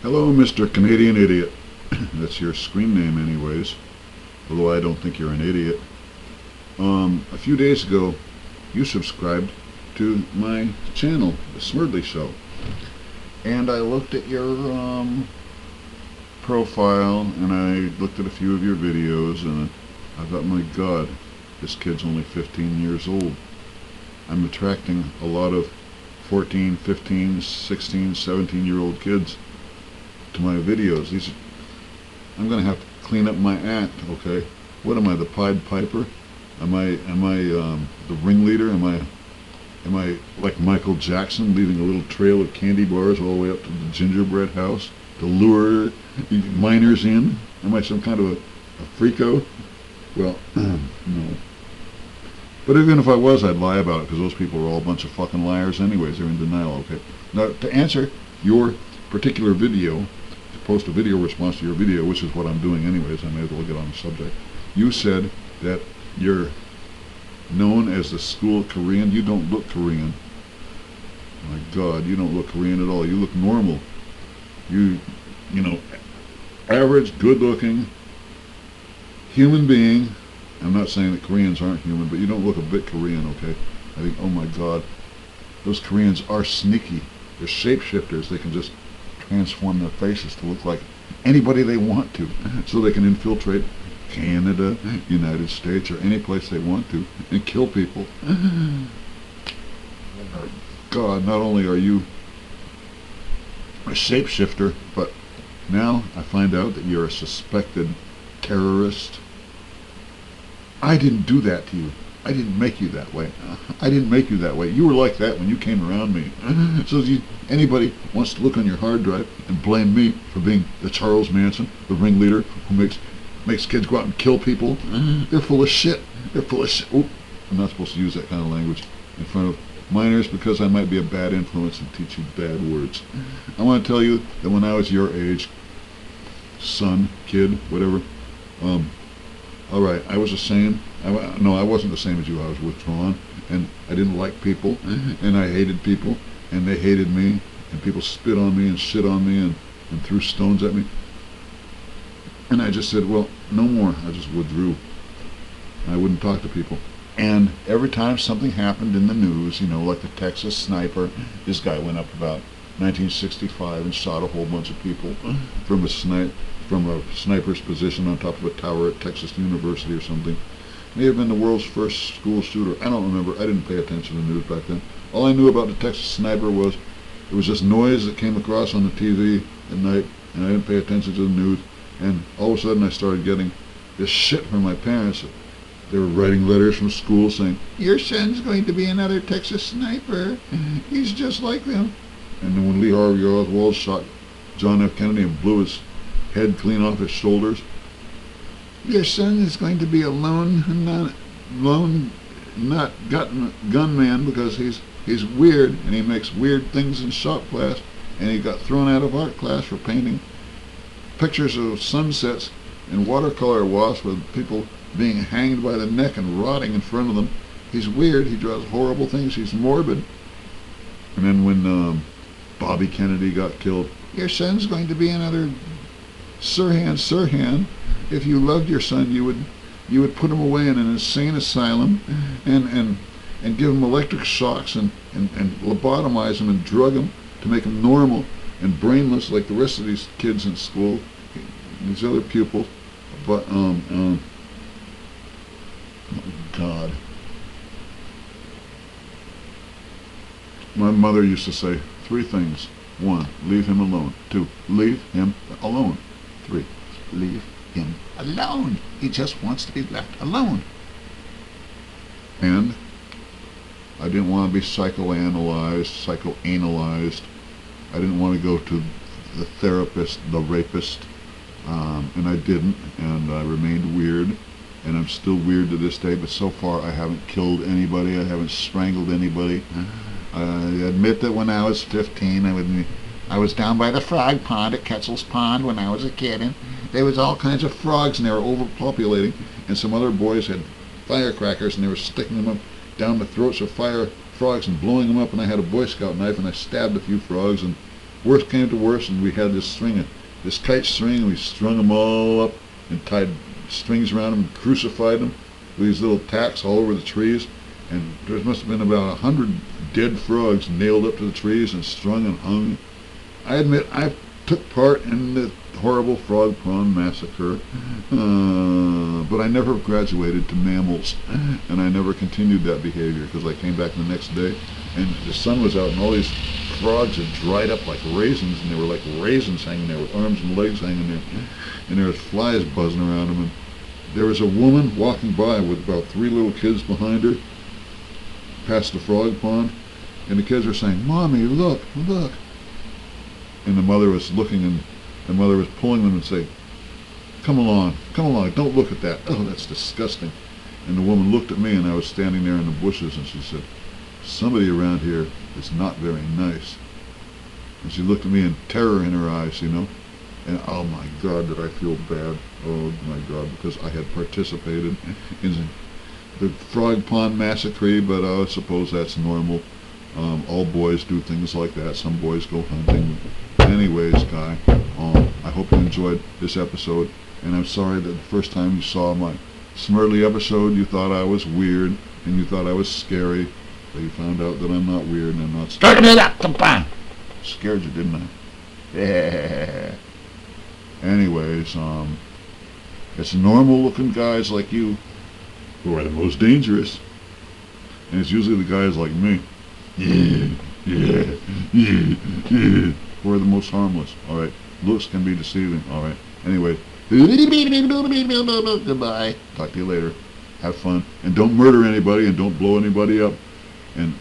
Hello, Mr. Canadian Idiot. That's your screen name anyways, although I don't think you're an idiot. A few days ago, you subscribed to my channel, The Smurdley Show, and I looked at your profile, and I looked at a few of your videos, and I thought, my God, this kid's only 15 years old. I'm attracting a lot of 14, 15, 16, 17-year-old kids to my videos. I'm going to have to clean up my act, okay? What am I, the Pied Piper? Am I the ringleader? Am I like Michael Jackson, leaving a little trail of candy bars all the way up to the gingerbread house to lure minors in? Am I some kind of a freako? Well, no. But even if I was, I'd lie about it, because those people are all a bunch of fucking liars anyways. They're in denial, okay? Now, to answer your particular video, to post a video response to your video, which is what I'm doing anyways, I may as well get on the subject. You said that you're known as the school Korean. You don't look Korean. My God, you don't look Korean at all. You look normal. You know, average, good-looking human being. I'm not saying that Koreans aren't human, but you don't look a bit Korean, okay? I think, oh my God, those Koreans are sneaky. They're shapeshifters. They can just transform their faces to look like anybody they want to, so they can infiltrate Canada, United States, or any place they want to, and kill people. God, not only are you a shapeshifter, but now I find out that you're a suspected terrorist. I didn't do that to you. I didn't make you that way. I didn't make you that way. You were like that when you came around me. So if anybody wants to look on your hard drive and blame me for being the Charles Manson, the ringleader who makes kids go out and kill people, they're full of shit. They're full of shit. Oh, I'm not supposed to use that kind of language in front of minors, because I might be a bad influence and teach you bad words. I want to tell you that when I was your age, son, kid, whatever, all right, I was the same. No, I wasn't the same as you. I was withdrawn, and I didn't like people, and I hated people, and they hated me, and people spit on me and shit on me and threw stones at me. And I just said, well, no more. I just withdrew. I wouldn't talk to people. And every time something happened in the news, you know, like the Texas sniper, this guy went up about 1965 and shot a whole bunch of people from a sniper's position on top of a tower at Texas University or something. May have been the world's first school shooter. I don't remember. I didn't pay attention to the news back then. All I knew about the Texas sniper was it was just noise that came across on the TV at night, and I didn't pay attention to the news. And all of a sudden I started getting this shit from my parents. They were writing letters from school saying, your son's going to be another Texas sniper. He's just like them. And then when Lee Harvey Oswald shot John F. Kennedy and blew his head clean off his shoulders, your son is going to be a lone nut gunman, because he's weird and he makes weird things in shop class, and he got thrown out of art class for painting pictures of sunsets in watercolor wash with people being hanged by the neck and rotting in front of them. He's weird. He draws horrible things. He's morbid. And then when Bobby Kennedy got killed, your son's going to be another Sirhan. If you loved your son, you would put him away in an insane asylum and give him electric shocks and lobotomize him and drug him to make him normal and brainless like the rest of these kids in school, these other pupils. But oh God, my mother used to say 3 things. 1, leave him alone. 2, leave him alone. 3, leave him alone. He just wants to be left alone. And I didn't want to be psychoanalyzed. I didn't want to go to the therapist, the rapist, and I didn't, and I remained weird, and I'm still weird to this day, but so far I haven't killed anybody, I haven't strangled anybody. I admit that when I was 15, I was down by the frog pond at Ketzel's Pond when I was a kid, and there was all kinds of frogs, and they were overpopulating, and some other boys had firecrackers, and they were sticking them up down the throats of frogs and blowing them up, and I had a Boy Scout knife, and I stabbed a few frogs, and Worst came to worst, and we had this kite string, and we strung them all up and tied strings around them and crucified them with these little tacks all over the trees. And there must have been about 100 dead frogs nailed up to the trees and strung and hung. I admit I took part in the horrible frog pond massacre, but I never graduated to mammals, and I never continued that behavior because I came back the next day and the sun was out and all these frogs had dried up like raisins, and they were like raisins hanging there with arms and legs hanging there, and there was flies buzzing around them. And there was a woman walking by with about 3 little kids behind her past the frog pond, and the kids were saying, "Mommy, look, look." And the mother was looking, and the mother was pulling them and saying, come along, don't look at that. Oh, that's disgusting." And the woman looked at me, and I was standing there in the bushes, and she said, "Somebody around here is not very nice." And she looked at me in terror in her eyes, and oh my God, did I feel bad. Oh my God, because I had participated in the frog pond massacre, but I suppose that's normal. All boys do things like that. Some boys go hunting. Anyways, Guy, I hope you enjoyed this episode, and I'm sorry that the first time you saw my Smurley episode you thought I was weird and you thought I was scary, but you found out that I'm not weird and I'm not scary. Scared you, didn't I? Yeah. Anyways, it's normal looking guys like you who are the most dangerous, and it's usually the guys like me who are the most harmless. Alright, looks can be deceiving. Alright, anyway, goodbye, talk to you later, have fun, and don't murder anybody and don't blow anybody up, and